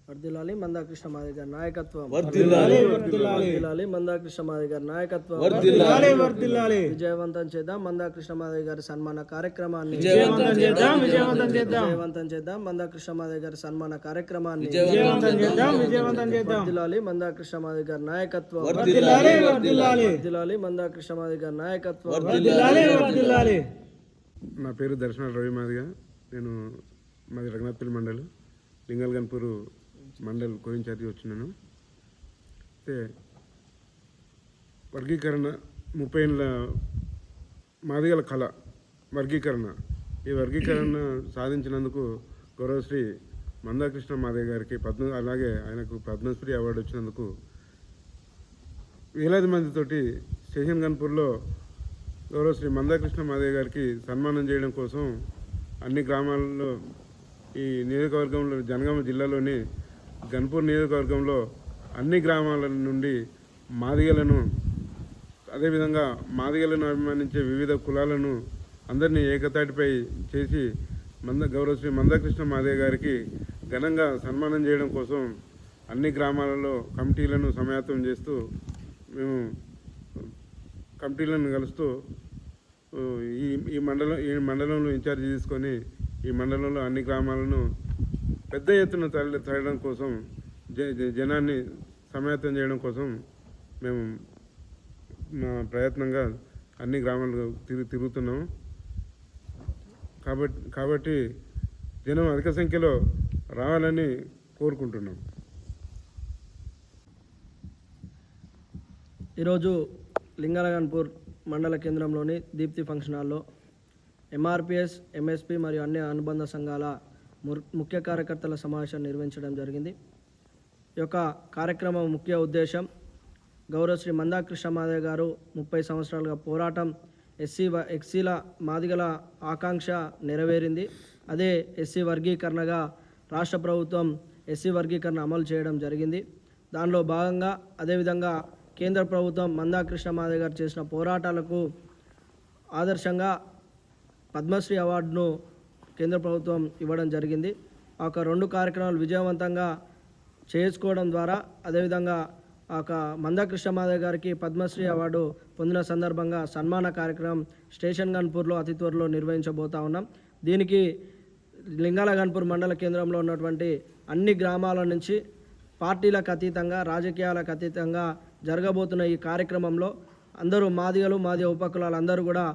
వర్ధిల్లాలి మందాకృష్ణ మాదిగ గారి నాయకత్వం. వర్ధిల్లాలి మందాకృష్ణ మాదిగ గారి నాయకత్వం. వర్ధిల్లాలి విజయవంతం చేద్దాం మందాకృష్ణ మాదిగ గారి సన్మాన కార్యక్రమాన్ని. విజయవంతం చేద్దాం మందాకృష్ణ మాదిగ గారి సన్మాన కార్యక్రమాన్ని. చేద్దాం. మందాకృష్ణ మాదిగ గారి నాయకత్వం. వర్ధిల్లాలి మందాకృష్ణ మాదిగ గారి నాయకత్వం. నా పేరు దర్శన రవి మాదిగ. నేను మాది రఘునాథ్పల్లి మండల్ లింగల్గన్పూర్ మండల్ కోయిన్చార్జి వచ్చినాను. అయితే వర్గీకరణ 30 ఏళ్ళ మాదిగల కళ వర్గీకరణ. ఈ వర్గీకరణ సాధించినందుకు గౌరవశ్రీ మందాకృష్ణ మాదిగ గారికి అలాగే ఆయనకు పద్మశ్రీ అవార్డు వచ్చినందుకు వేలాది మందితోటి స్టేషన్ గన్పూర్లో గౌరవశ్రీ మందాకృష్ణ మాదిగ గారికి సన్మానం చేయడం కోసం అన్ని గ్రామాల్లో ఈ నియోజకవర్గంలో జనగామ జిల్లాలోని గన్పూర్ నియోజకవర్గంలో అన్ని గ్రామాల నుండి మాదిగలను అదేవిధంగా మాదిగలను అభిమానించే వివిధ కులాలను అందరినీ ఏకతాటిపై చేసి గౌరవశ్రీ మందాకృష్ణ మాదిగ గారికి ఘనంగా సన్మానం చేయడం కోసం అన్ని గ్రామాలలో కమిటీలను సమాయత్తం చేస్తూ మేము కమిటీలను కలుస్తూ ఈ మండలంలో ఇన్ఛార్జి తీసుకొని ఈ మండలంలో అన్ని గ్రామాలను పెద్ద ఎత్తున తరలడం కోసం జనాన్ని సమాయత్తం చేయడం కోసం మేము మా ప్రయత్నంగా అన్ని గ్రామాలు తిరుగుతున్నాము. కాబట్టి జనం అధిక సంఖ్యలో రావాలని కోరుకుంటున్నాం. ఈరోజు లింగలగన్పూర్ మండల కేంద్రంలోని దీప్తి ఫంక్షన్ హాల్లో ఎంఆర్పిఎస్, ఎంఎస్పి మరియు అన్ని అనుబంధ సంఘాల ముఖ్య కార్యకర్తల సమావేశం నిర్వహించడం జరిగింది. ఈ యొక్క కార్యక్రమం ముఖ్య ఉద్దేశం గౌరవశ్రీ మందాకృష్ణ మాదిగ గారు 30 సంవత్సరాలుగా పోరాటం ఎస్సీల మాదిగల ఆకాంక్ష నెరవేరింది. అదే ఎస్సీ వర్గీకరణగా రాష్ట్ర ప్రభుత్వం ఎస్సీ వర్గీకరణ అమలు చేయడం జరిగింది. దానిలో భాగంగా అదేవిధంగా కేంద్ర ప్రభుత్వం మందాకృష్ణ మాదిగ గారు చేసిన పోరాటాలకు ఆదర్శంగా పద్మశ్రీ అవార్డును కేంద్ర ప్రభుత్వం ఇవ్వడం జరిగింది. ఆ యొక్క 2 కార్యక్రమాలు విజయవంతంగా చేసుకోవడం ద్వారా అదేవిధంగా ఆ యొక్క మందాకృష్ణ మాదిగ గారికి పద్మశ్రీ అవార్డు పొందిన సందర్భంగా సన్మాన కార్యక్రమం స్టేషన్ గన్పూర్లో అతి త్వరలో నిర్వహించబోతా ఉన్నాం. దీనికి లింగలగన్పూర్ మండల కేంద్రంలో ఉన్నటువంటి అన్ని గ్రామాల నుంచి పార్టీలకు అతీతంగా రాజకీయాలకు అతీతంగా జరగబోతున్న ఈ కార్యక్రమంలో అందరూ మాదిగలు మాదిగ ఉపకులాలు అందరూ కూడా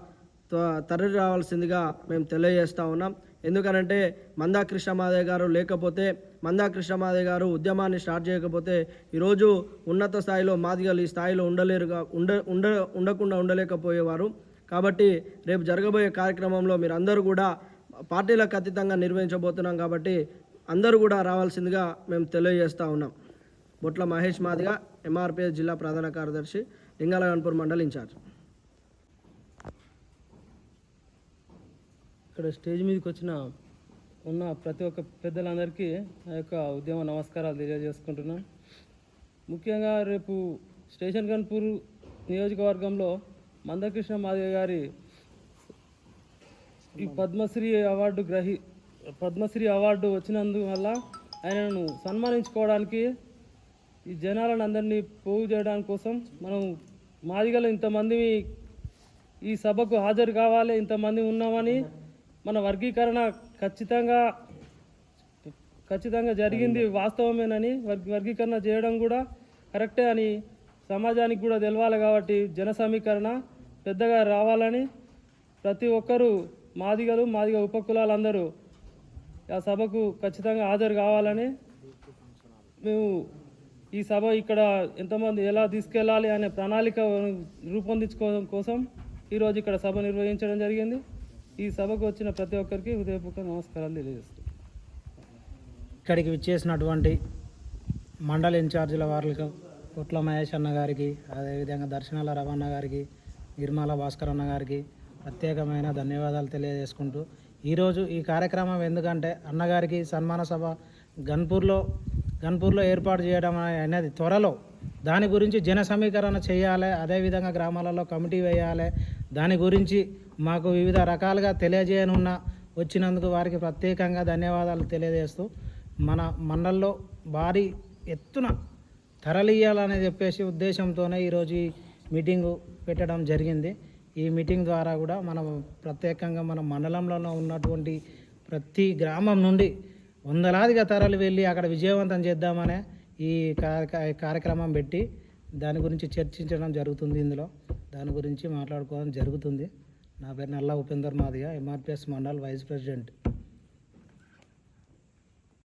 తరలి రావాల్సిందిగా మేము తెలియజేస్తూ ఉన్నాం. ఎందుకనంటే మందాకృష్ణ మాదిగ గారు లేకపోతే, మందాకృష్ణ మాదిగ గారు ఉద్యమాన్ని స్టార్ట్ చేయకపోతే ఈరోజు ఉన్నత స్థాయిలో మాదిగలు ఈ స్థాయిలో ఉండకుండా ఉండలేకపోయేవారు. కాబట్టి రేపు జరగబోయే కార్యక్రమంలో మీరు అందరూ కూడా పార్టీలకు అతీతంగా నిర్వహించబోతున్నాం కాబట్టి అందరూ కూడా రావాల్సిందిగా మేము తెలియజేస్తూ ఉన్నాం. బొట్ల మహేష్ మాదిగ, ఎంఆర్పిఎస్ జిల్లా ప్రధాన కార్యదర్శి, లింగలగన్పూర్ మండల్ ఇన్ఛార్జ్. ఇక్కడ స్టేజ్ మీదకి ఉన్న ప్రతి ఒక్క పెద్దలందరికీ ఆ యొక్క ఉద్యమ నమస్కారాలు తెలియజేసుకుంటున్నాం. ముఖ్యంగా రేపు స్టేషన్ గన్పూర్ నియోజకవర్గంలో మందాకృష్ణ మాదిగ గారి ఈ పద్మశ్రీ అవార్డు వచ్చినందువల్ల ఆయనను సన్మానించుకోవడానికి ఈ జనాలను అందరినీ పోగు చేయడానికి కోసం మనం మాదిగలు ఇంతమంది ఈ సభకు హాజరు కావాలి, ఇంతమంది ఉన్నామని, మన వర్గీకరణ ఖచ్చితంగా జరిగింది వాస్తవమేనని, వర్గీకరణ చేయడం కూడా కరెక్టే అని సమాజానికి కూడా తెలవాలి. కాబట్టి జన సమీకరణ పెద్దగా రావాలని ప్రతి ఒక్కరూ మాదిగ ఉపకులాలందరూ ఆ సభకు ఖచ్చితంగా హాజరు కావాలని మేము ఈ సభ ఇక్కడ ఎంతమంది ఎలా తీసుకెళ్ళాలి అనే ప్రణాళిక రూపొందించుకోవడం కోసం ఈరోజు ఇక్కడ సభ నిర్వహించడం జరిగింది. ఈ సభకు వచ్చిన ప్రతి ఒక్కరికి హృదయపూర్వక నమస్కారాలు తెలియజేస్తున్నాను. ఇక్కడికి విచ్చేసినటువంటి మండల ఇన్ఛార్జీల వారికి పుట్ల మహేష్ అన్న గారికి, అదేవిధంగా దర్శనాల రవణ గారికి, నిర్మల భాస్కర్ అన్న గారికి ప్రత్యేకమైన ధన్యవాదాలు తెలియజేసుకుంటూ ఈరోజు ఈ కార్యక్రమం ఎందుకంటే అన్నగారికి సన్మాన సభ గన్పూర్లో ఏర్పాటు చేయడం అనేది త్వరలో దాని గురించి జన సమీకరణ చేయాలి, అదేవిధంగా గ్రామాలలో కమిటీ వేయాలి. దాని గురించి మాకు వివిధ రకాలుగా తెలియజేయనున్న వచ్చినందుకు వారికి ప్రత్యేకంగా ధన్యవాదాలు తెలియజేస్తూ మన మండల్లో భారీ ఎత్తున తరలియాలని చెప్పేసి ఉద్దేశంతోనే ఈరోజు ఈ మీటింగు పెట్టడం జరిగింది. ఈ మీటింగ్ ద్వారా కూడా మనం ప్రత్యేకంగా మన మండలంలో ఉన్నటువంటి ప్రతి గ్రామం నుండి వందలాదిగా తరలి వెళ్ళి అక్కడ విజయవంతం చేద్దామనే ఈ కార్యక్రమం పెట్టి దాని గురించి చర్చించడం జరుగుతుంది. ఇందులో దాని గురించి మాట్లాడుకోవడం జరుగుతుంది. నా పేరు నల్లా ఉపేందర్ మాదిగ, ఎంఆర్పిఎస్ మండల్ వైస్ ప్రెసిడెంట్.